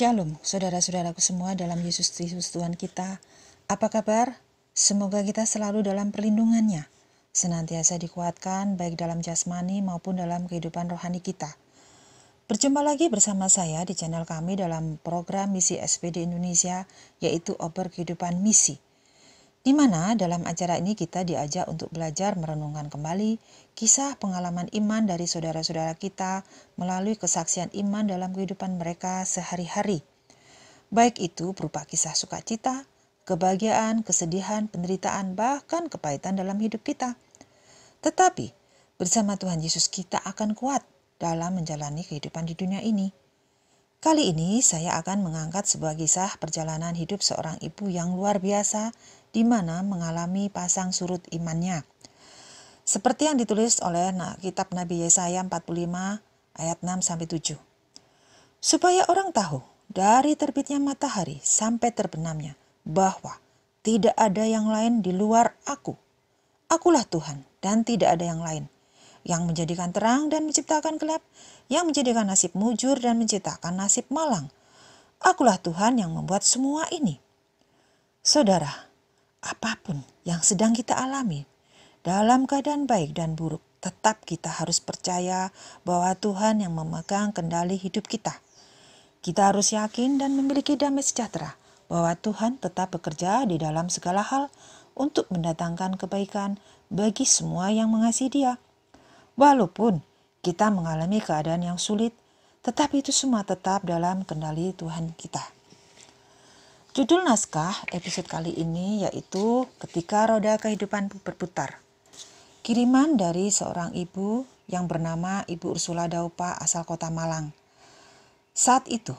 Shalom, saudara-saudaraku semua dalam Yesus Kristus Tuhan kita. Apa kabar? Semoga kita selalu dalam perlindungannya, senantiasa dikuatkan baik dalam jasmani maupun dalam kehidupan rohani kita. Berjumpa lagi bersama saya di channel kami dalam program Misi SPD Indonesia, yaitu Oper Kehidupan Misi. Di mana dalam acara ini kita diajak untuk belajar merenungkan kembali kisah pengalaman iman dari saudara-saudara kita melalui kesaksian iman dalam kehidupan mereka sehari-hari. Baik itu berupa kisah sukacita, kebahagiaan, kesedihan, penderitaan, bahkan kepahitan dalam hidup kita. Tetapi bersama Tuhan Yesus kita akan kuat dalam menjalani kehidupan di dunia ini. Kali ini saya akan mengangkat sebuah kisah perjalanan hidup seorang ibu yang luar biasa di mana mengalami pasang surut imannya. Seperti yang ditulis oleh kitab Nabi Yesaya 45 ayat 6-7. Supaya orang tahu dari terbitnya matahari sampai terbenamnya bahwa tidak ada yang lain di luar aku. Akulah Tuhan dan tidak ada yang lain, yang menjadikan terang dan menciptakan gelap, yang menjadikan nasib mujur dan menciptakan nasib malang. Akulah Tuhan yang membuat semua ini. Saudara, apapun yang sedang kita alami, dalam keadaan baik dan buruk, tetap kita harus percaya bahwa Tuhan yang memegang kendali hidup kita. Kita harus yakin dan memiliki damai sejahtera bahwa Tuhan tetap bekerja di dalam segala hal untuk mendatangkan kebaikan bagi semua yang mengasihi Dia. Walaupun kita mengalami keadaan yang sulit, tetapi itu semua tetap dalam kendali Tuhan kita. Judul naskah episode kali ini yaitu Ketika Roda Kehidupan Berputar. Kiriman dari seorang ibu yang bernama Ibu Ursula Daupa asal kota Malang. Saat itu,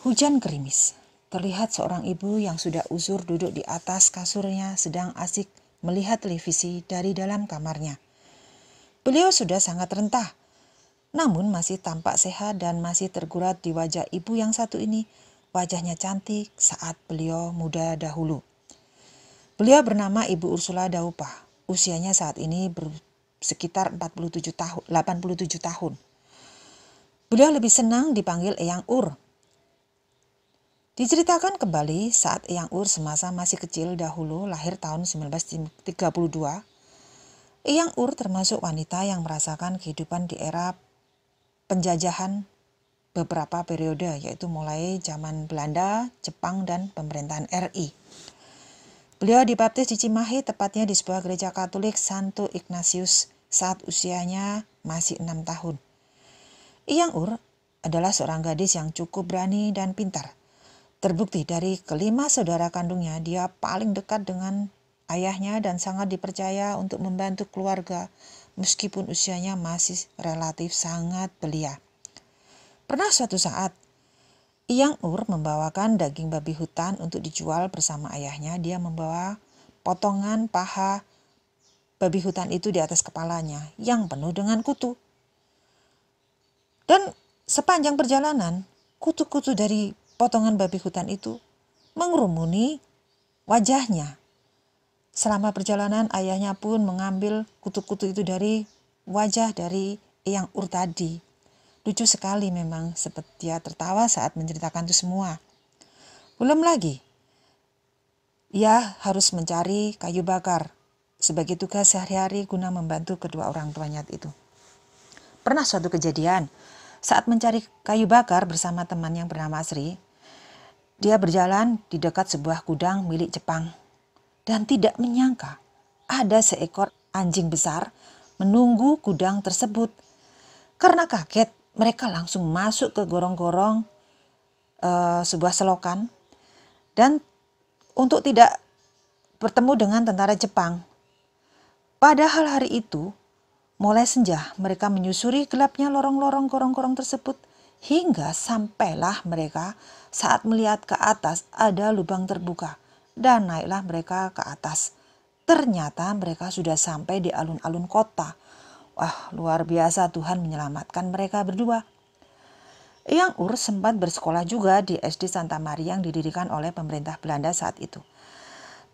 hujan gerimis. Terlihat seorang ibu yang sudah uzur duduk di atas kasurnya sedang asik melihat televisi dari dalam kamarnya. Beliau sudah sangat rentah, namun masih tampak sehat dan masih tergurat di wajah ibu yang satu ini. Wajahnya cantik saat beliau muda dahulu. Beliau bernama Ibu Ursula Daupa. Usianya saat ini sekitar 87 tahun. Beliau lebih senang dipanggil Eyang Ur. Diceritakan kembali saat Eyang Ur semasa masih kecil dahulu, lahir tahun 1932. Eyang Ur termasuk wanita yang merasakan kehidupan di era penjajahan beberapa periode, yaitu mulai zaman Belanda, Jepang, dan pemerintahan RI. Beliau dibaptis di Cimahi, tepatnya di sebuah gereja Katolik Santo Ignatius saat usianya masih 6 tahun. Eyang Ur adalah seorang gadis yang cukup berani dan pintar. Terbukti dari kelima saudara kandungnya, dia paling dekat dengan ayahnya dan sangat dipercaya untuk membantu keluarga meskipun usianya masih relatif sangat belia. Pernah suatu saat, Eyang Ur membawakan daging babi hutan untuk dijual bersama ayahnya. Dia membawa potongan paha babi hutan itu di atas kepalanya yang penuh dengan kutu. Dan sepanjang perjalanan, kutu-kutu dari potongan babi hutan itu mengerumuni wajahnya. Selama perjalanan, ayahnya pun mengambil kutu-kutu itu dari wajah dari Eyang Ur tadi. Lucu sekali memang, seperti dia tertawa saat menceritakan itu semua. Belum lagi, ia harus mencari kayu bakar sebagai tugas sehari-hari guna membantu kedua orang tuanya itu. Pernah suatu kejadian, saat mencari kayu bakar bersama teman yang bernama Sri, dia berjalan di dekat sebuah gudang milik Jepang dan tidak menyangka ada seekor anjing besar menunggu gudang tersebut. Karena kaget, mereka langsung masuk ke gorong-gorong sebuah selokan dan untuk tidak bertemu dengan tentara Jepang. Padahal hari itu mulai senja, mereka menyusuri gelapnya lorong-lorong gorong-gorong tersebut hingga sampailah mereka saat melihat ke atas ada lubang terbuka dan naiklah mereka ke atas. Ternyata mereka sudah sampai di alun-alun kota. Wah, luar biasa, Tuhan menyelamatkan mereka berdua. Eyang Ur sempat bersekolah juga di SD Santa Maria yang didirikan oleh pemerintah Belanda saat itu.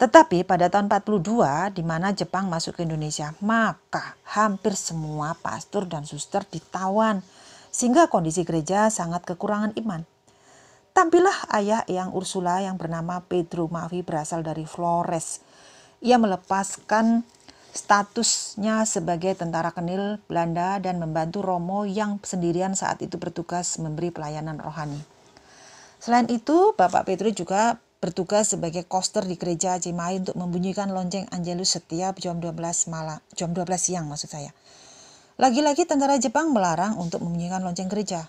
Tetapi pada tahun 42, di mana Jepang masuk ke Indonesia, maka hampir semua pastor dan suster ditawan, sehingga kondisi gereja sangat kekurangan iman. Tampillah ayah Eyang Ursula yang bernama Pedro Mavi berasal dari Flores. Ia melepaskan statusnya sebagai tentara kenil Belanda dan membantu Romo yang sendirian saat itu bertugas memberi pelayanan rohani. Selain itu, Bapak Pedro juga bertugas sebagai koster di gereja Cimahi untuk membunyikan lonceng Angelus setiap jam 12 siang maksud saya. Lagi-lagi tentara Jepang melarang untuk membunyikan lonceng gereja.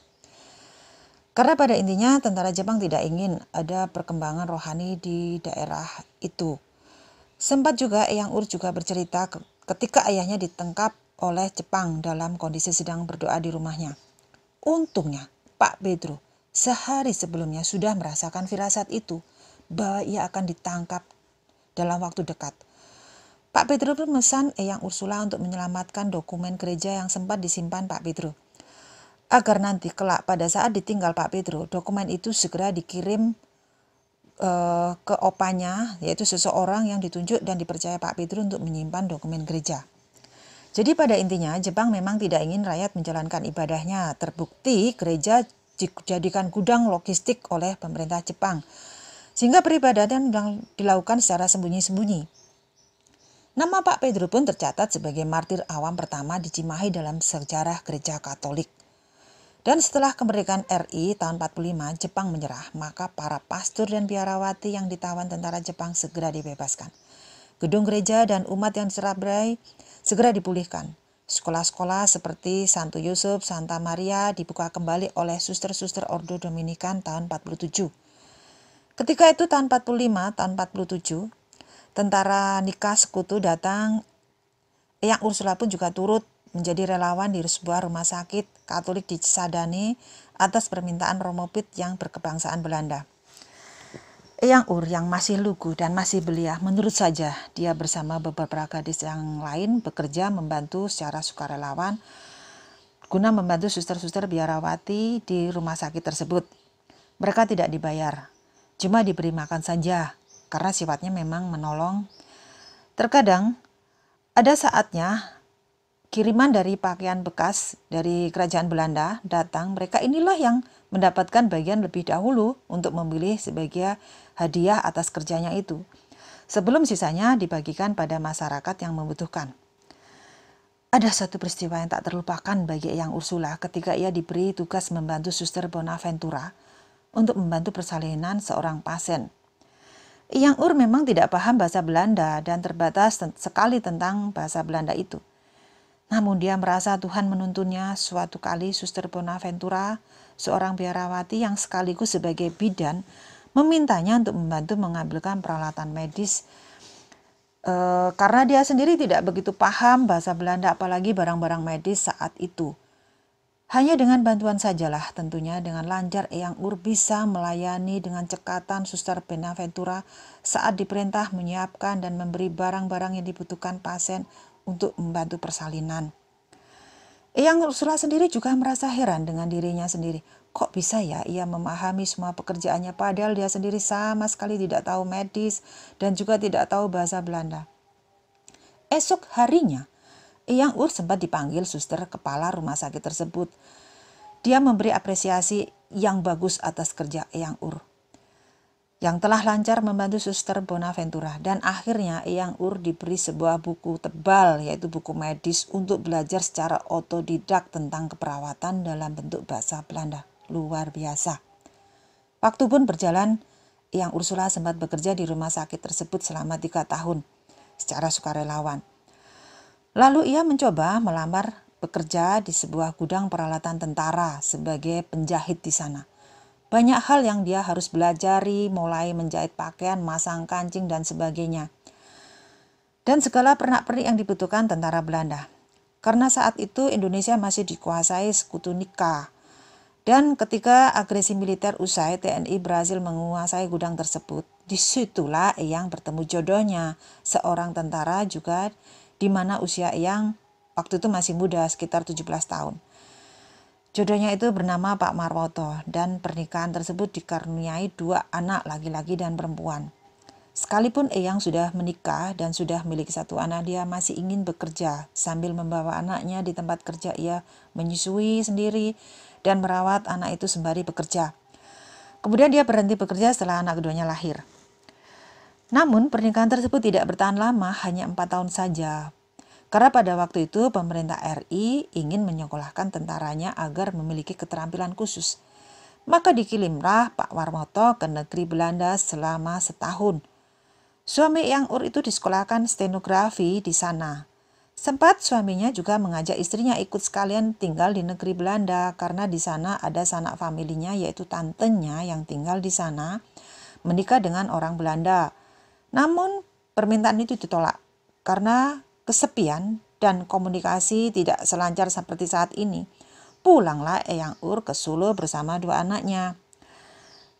Karena pada intinya tentara Jepang tidak ingin ada perkembangan rohani di daerah itu. Sempat juga Eyang Ur juga bercerita ketika ayahnya ditangkap oleh Jepang dalam kondisi sedang berdoa di rumahnya. Untungnya Pak Pedro sehari sebelumnya sudah merasakan firasat itu bahwa ia akan ditangkap dalam waktu dekat. Pak Pedro memesan Eyang Ursula untuk menyelamatkan dokumen gereja yang sempat disimpan Pak Pedro. Agar nanti kelak pada saat ditinggal Pak Pedro, dokumen itu segera dikirim ke opanya, yaitu seseorang yang ditunjuk dan dipercaya Pak Pedro untuk menyimpan dokumen gereja. Jadi pada intinya Jepang memang tidak ingin rakyat menjalankan ibadahnya. Terbukti gereja dijadikan gudang logistik oleh pemerintah Jepang, sehingga peribadatan dilakukan secara sembunyi-sembunyi. Nama Pak Pedro pun tercatat sebagai martir awam pertama di Cimahi dalam sejarah gereja Katolik. Dan setelah kemerdekaan RI tahun 45, Jepang menyerah, maka para pastor dan biarawati yang ditawan tentara Jepang segera dibebaskan. Gedung gereja dan umat yang diserabrai segera dipulihkan. Sekolah-sekolah seperti Santo Yusuf, Santa Maria dibuka kembali oleh suster-suster Ordo Dominikan tahun 47. Ketika itu tahun 45, tahun 47, tentara nikah sekutu datang. Eyang Ursula pun juga turut menjadi relawan di sebuah rumah sakit Katolik di Cisadane atas permintaan Romo Piet yang berkebangsaan Belanda. Eyang Ur yang masih lugu dan masih belia, menurut saja dia bersama beberapa gadis yang lain bekerja membantu secara sukarelawan guna membantu suster-suster biarawati di rumah sakit tersebut. Mereka tidak dibayar, cuma diberi makan saja karena sifatnya memang menolong. Terkadang ada saatnya kiriman dari pakaian bekas dari kerajaan Belanda datang, mereka inilah yang mendapatkan bagian lebih dahulu untuk memilih sebagai hadiah atas kerjanya itu, sebelum sisanya dibagikan pada masyarakat yang membutuhkan. Ada satu peristiwa yang tak terlupakan bagi Eyang Ursula ketika ia diberi tugas membantu Suster Bonaventura untuk membantu persalinan seorang pasien. Eyang Ur memang tidak paham bahasa Belanda dan terbatas sekali tentang bahasa Belanda itu. Namun dia merasa Tuhan menuntunnya. Suatu kali Suster Bonaventura, seorang biarawati yang sekaligus sebagai bidan, memintanya untuk membantu mengambilkan peralatan medis karena dia sendiri tidak begitu paham bahasa Belanda apalagi barang-barang medis saat itu. Hanya dengan bantuan sajalah tentunya dengan lancar Eyang Ur bisa melayani dengan cekatan Suster Bonaventura saat diperintah menyiapkan dan memberi barang-barang yang dibutuhkan pasien untuk membantu persalinan. Eyang Ursula sendiri juga merasa heran dengan dirinya sendiri. Kok bisa ya ia memahami semua pekerjaannya padahal dia sendiri sama sekali tidak tahu medis dan juga tidak tahu bahasa Belanda. Esok harinya, Eyang Ur sempat dipanggil suster kepala rumah sakit tersebut. Dia memberi apresiasi yang bagus atas kerja Eyang Ur yang telah lancar membantu Suster Bonaventura, dan akhirnya Eyang Ur diberi sebuah buku tebal, yaitu buku medis untuk belajar secara otodidak tentang keperawatan dalam bentuk bahasa Belanda. Luar biasa. Waktu pun berjalan, Eyang Ursula sempat bekerja di rumah sakit tersebut selama 3 tahun secara sukarelawan. Lalu ia mencoba melamar bekerja di sebuah gudang peralatan tentara sebagai penjahit di sana. Banyak hal yang dia harus belajari, mulai menjahit pakaian, masang kancing, dan sebagainya. Dan segala pernak-pernik yang dibutuhkan tentara Belanda. Karena saat itu Indonesia masih dikuasai sekutu Nika. Dan ketika agresi militer usai, TNI Brasil menguasai gudang tersebut. Disitulah Eyang bertemu jodohnya, seorang tentara juga, di mana usia Eyang waktu itu masih muda, sekitar 17 tahun. Jodohnya itu bernama Pak Marwoto, dan pernikahan tersebut dikaruniai 2 anak laki-laki dan perempuan. Sekalipun Eyang sudah menikah dan sudah memiliki 1 anak, dia masih ingin bekerja sambil membawa anaknya di tempat kerja. Ia menyusui sendiri dan merawat anak itu sembari bekerja. Kemudian dia berhenti bekerja setelah anak keduanya lahir. Namun pernikahan tersebut tidak bertahan lama, hanya 4 tahun saja. Karena pada waktu itu pemerintah RI ingin menyekolahkan tentaranya agar memiliki keterampilan khusus. Maka dikirimlah Pak Warmoto ke negeri Belanda selama setahun. Suami Eyang Ur itu disekolahkan stenografi di sana. Sempat suaminya juga mengajak istrinya ikut sekalian tinggal di negeri Belanda karena di sana ada sanak familinya, yaitu tantenya yang tinggal di sana menikah dengan orang Belanda. Namun permintaan itu ditolak karena kesepian dan komunikasi tidak selancar seperti saat ini. Pulanglah Eyang Ur ke Solo bersama 2 anaknya.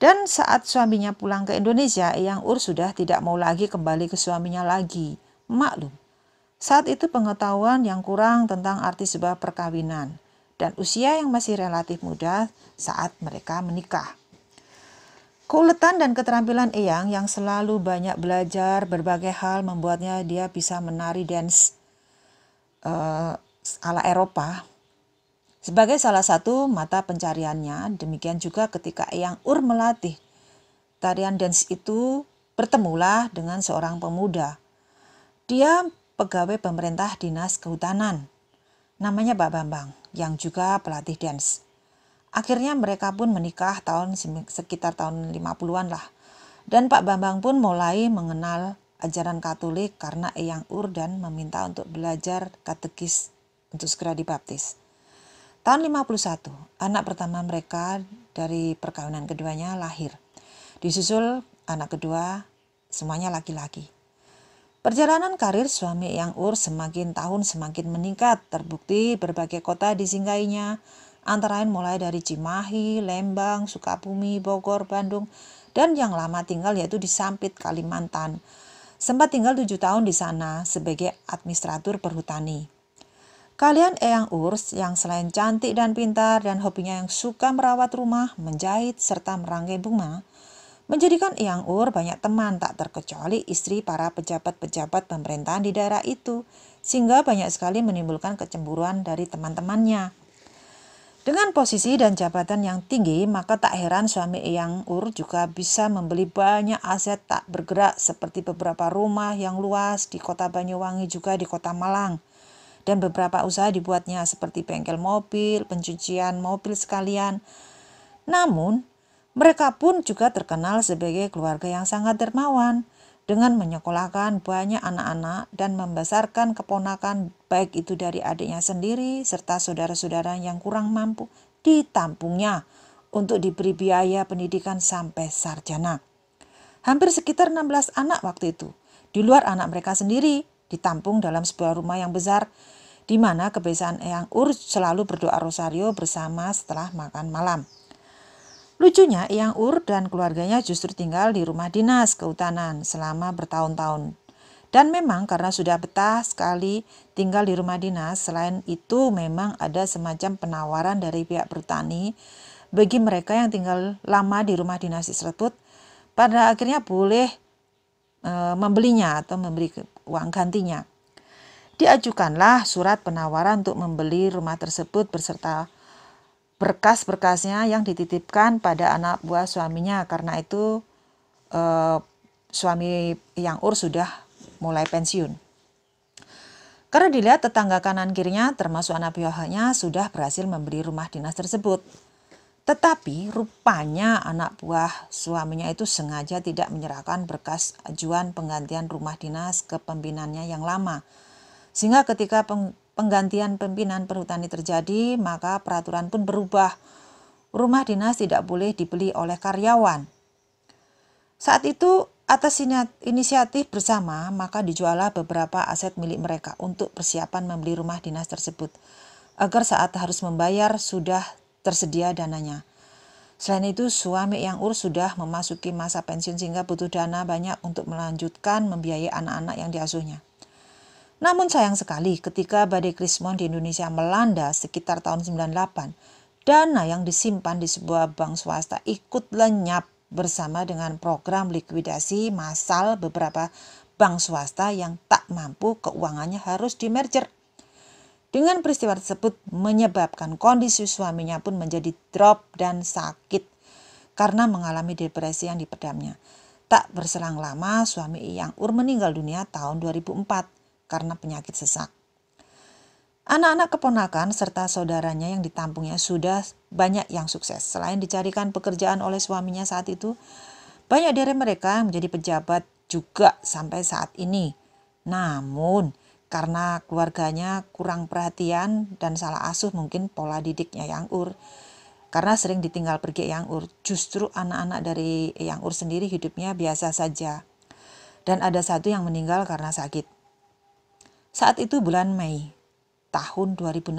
Dan saat suaminya pulang ke Indonesia, Eyang Ur sudah tidak mau lagi kembali ke suaminya lagi. Maklum, saat itu pengetahuan yang kurang tentang arti sebuah perkawinan dan usia yang masih relatif muda saat mereka menikah. Keuletan dan keterampilan Eyang yang selalu banyak belajar berbagai hal membuatnya dia bisa menari dance ala Eropa sebagai salah satu mata pencariannya. Demikian juga ketika Eyang Ur melatih tarian dance itu, bertemulah dengan seorang pemuda. Dia pegawai pemerintah dinas kehutanan, namanya Pak Bambang, yang juga pelatih dance. Akhirnya mereka pun menikah sekitar tahun 50-an lah. Dan Pak Bambang pun mulai mengenal ajaran Katolik karena Eyang Ur dan meminta untuk belajar katekis untuk segera dibaptis. Tahun 51, anak pertama mereka dari perkawinan keduanya lahir. Disusul anak kedua, semuanya laki-laki. Perjalanan karir suami Eyang Ur semakin tahun semakin meningkat, terbukti berbagai kota disinggahinya, antara lain mulai dari Cimahi, Lembang, Sukabumi, Bogor, Bandung, dan yang lama tinggal yaitu di Sampit, Kalimantan. Sempat tinggal 7 tahun di sana sebagai administratur perhutani. Kalian Eyang Ur yang selain cantik dan pintar dan hobinya yang suka merawat rumah, menjahit, serta merangkai bunga, menjadikan Eyang Ur banyak teman tak terkecuali istri para pejabat-pejabat pemerintahan di daerah itu, sehingga banyak sekali menimbulkan kecemburuan dari teman-temannya. Dengan posisi dan jabatan yang tinggi, maka tak heran suami Eyang Ur juga bisa membeli banyak aset tak bergerak seperti beberapa rumah yang luas di kota Banyuwangi juga di kota Malang. Dan beberapa usaha dibuatnya seperti bengkel mobil, pencucian mobil sekalian. Namun, mereka pun juga terkenal sebagai keluarga yang sangat dermawan dengan menyekolahkan banyak anak-anak dan membesarkan keponakan baik itu dari adiknya sendiri serta saudara-saudara yang kurang mampu ditampungnya untuk diberi biaya pendidikan sampai sarjana. Hampir sekitar 16 anak waktu itu, di luar anak mereka sendiri, ditampung dalam sebuah rumah yang besar di mana kebiasaan Eyang Ur selalu berdoa rosario bersama setelah makan malam. Lucunya, Eyang Ur dan keluarganya justru tinggal di rumah dinas kehutanan selama bertahun-tahun. Dan memang karena sudah betah sekali tinggal di rumah dinas, selain itu memang ada semacam penawaran dari pihak perhutani bagi mereka yang tinggal lama di rumah dinas tersebut, pada akhirnya boleh membelinya atau memberi uang gantinya. Diajukanlah surat penawaran untuk membeli rumah tersebut beserta berkas-berkasnya yang dititipkan pada anak buah suaminya. Karena itu suami Eyang Ur sudah mulai pensiun. Karena dilihat tetangga kanan kirinya termasuk anak buahnya sudah berhasil membeli rumah dinas tersebut. Tetapi rupanya anak buah suaminya itu sengaja tidak menyerahkan berkas ajuan penggantian rumah dinas ke pimpinannya yang lama. Sehingga ketika penggantian pimpinan perhutani terjadi, maka peraturan pun berubah. Rumah dinas tidak boleh dibeli oleh karyawan. Saat itu atas inisiatif bersama, maka dijuallah beberapa aset milik mereka untuk persiapan membeli rumah dinas tersebut, agar saat harus membayar sudah tersedia dananya. Selain itu, suami Eyang Ur sudah memasuki masa pensiun sehingga butuh dana banyak untuk melanjutkan membiayai anak-anak yang diasuhnya. Namun sayang sekali ketika badai Krismon di Indonesia melanda sekitar tahun 98, dana yang disimpan di sebuah bank swasta ikut lenyap bersama dengan program likuidasi massal beberapa bank swasta yang tak mampu keuangannya harus dimerger. Dengan peristiwa tersebut menyebabkan kondisi suaminya pun menjadi drop dan sakit. karena mengalami depresi yang dipendamnya. Tak berselang lama, suami Eyang Ur meninggal dunia tahun 2004 karena penyakit sesak. Anak-anak keponakan serta saudaranya yang ditampungnya sudah banyak yang sukses. Selain dicarikan pekerjaan oleh suaminya saat itu, banyak dari mereka yang menjadi pejabat juga sampai saat ini. Namun, karena keluarganya kurang perhatian dan salah asuh mungkin pola didiknya Eyang Ur, karena sering ditinggal pergi Eyang Ur, justru anak-anak dari Eyang Ur sendiri hidupnya biasa saja. Dan ada satu yang meninggal karena sakit. Saat itu bulan Mei tahun 2016.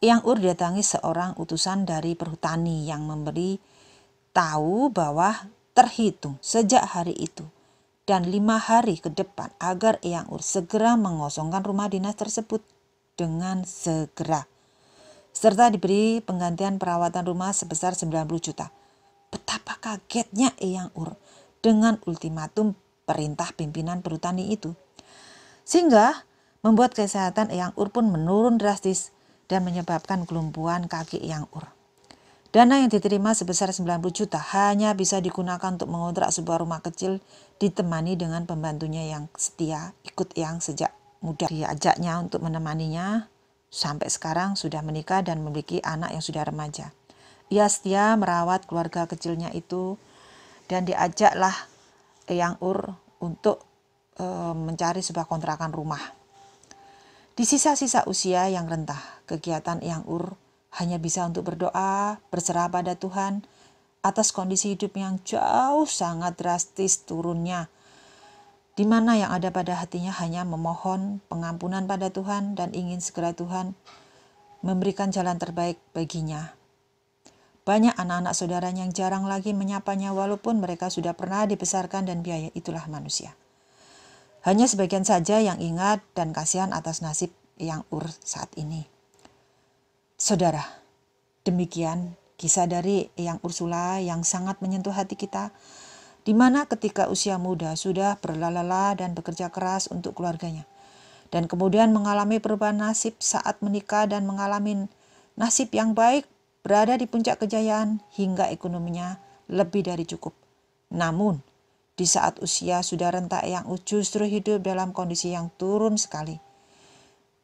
Eyang Ur didatangi seorang utusan dari perhutani yang memberi tahu bahwa terhitung sejak hari itu dan 5 hari ke depan agar Eyang Ur segera mengosongkan rumah dinas tersebut dengan segera. Serta diberi penggantian perawatan rumah sebesar 90 juta. Betapa kagetnya Eyang Ur dengan ultimatum perintah pimpinan perhutani itu. Sehingga membuat kesehatan Eyang Ur pun menurun drastis dan menyebabkan kelumpuhan kaki Eyang Ur. Dana yang diterima sebesar 90 juta hanya bisa digunakan untuk mengontrak sebuah rumah kecil ditemani dengan pembantunya yang setia ikut Eyang sejak muda. Diajaknya untuk menemaninya sampai sekarang sudah menikah dan memiliki anak yang sudah remaja. Ia setia merawat keluarga kecilnya itu dan diajaklah Eyang Ur untuk mencari sebuah kontrakan rumah. Di sisa-sisa usia yang rentah, kegiatan Eyang Ur hanya bisa untuk berdoa, berserah pada Tuhan atas kondisi hidup yang jauh sangat drastis turunnya, di mana yang ada pada hatinya hanya memohon pengampunan pada Tuhan dan ingin segera Tuhan memberikan jalan terbaik baginya. Banyak anak-anak saudaranya yang jarang lagi menyapanya walaupun mereka sudah pernah dibesarkan dan biaya itulah manusia. Hanya sebagian saja yang ingat dan kasihan atas nasib Eyang Ur saat ini. Saudara, demikian kisah dari Eyang Ursula yang sangat menyentuh hati kita, di mana ketika usia muda sudah berlala dan bekerja keras untuk keluarganya, dan kemudian mengalami perubahan nasib saat menikah dan mengalami nasib yang baik, berada di puncak kejayaan hingga ekonominya lebih dari cukup. Namun, di saat usia sudah renta, Eyang Ur justru hidup dalam kondisi yang turun sekali.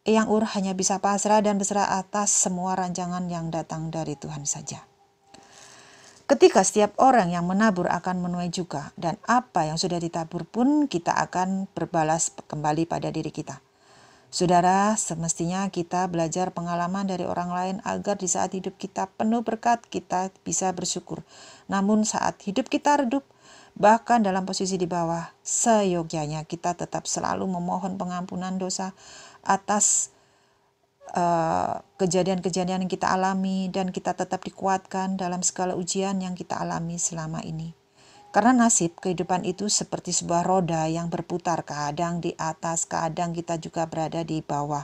Eyang Ur hanya bisa pasrah dan berserah atas semua rancangan yang datang dari Tuhan saja. Ketika setiap orang yang menabur akan menuai juga, dan apa yang sudah ditabur pun kita akan berbalas kembali pada diri kita. Saudara, semestinya kita belajar pengalaman dari orang lain agar di saat hidup kita penuh berkat, kita bisa bersyukur. Namun saat hidup kita redup, bahkan dalam posisi di bawah, seyogyanya kita tetap selalu memohon pengampunan dosa atas kejadian-kejadian yang kita alami, dan kita tetap dikuatkan dalam segala ujian yang kita alami selama ini. Karena nasib kehidupan itu seperti sebuah roda yang berputar, kadang di atas, kadang kita juga berada di bawah.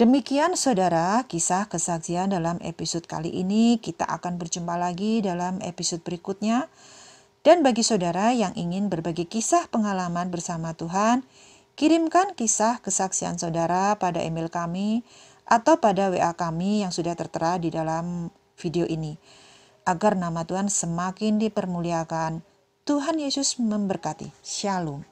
Demikian saudara, kisah kesaksian dalam episode kali ini. Kita akan berjumpa lagi dalam episode berikutnya. Dan bagi saudara yang ingin berbagi kisah pengalaman bersama Tuhan, kirimkan kisah kesaksian saudara pada email kami atau pada WA kami yang sudah tertera di dalam video ini, agar nama Tuhan semakin dipermuliakan. Tuhan Yesus memberkati. Shalom.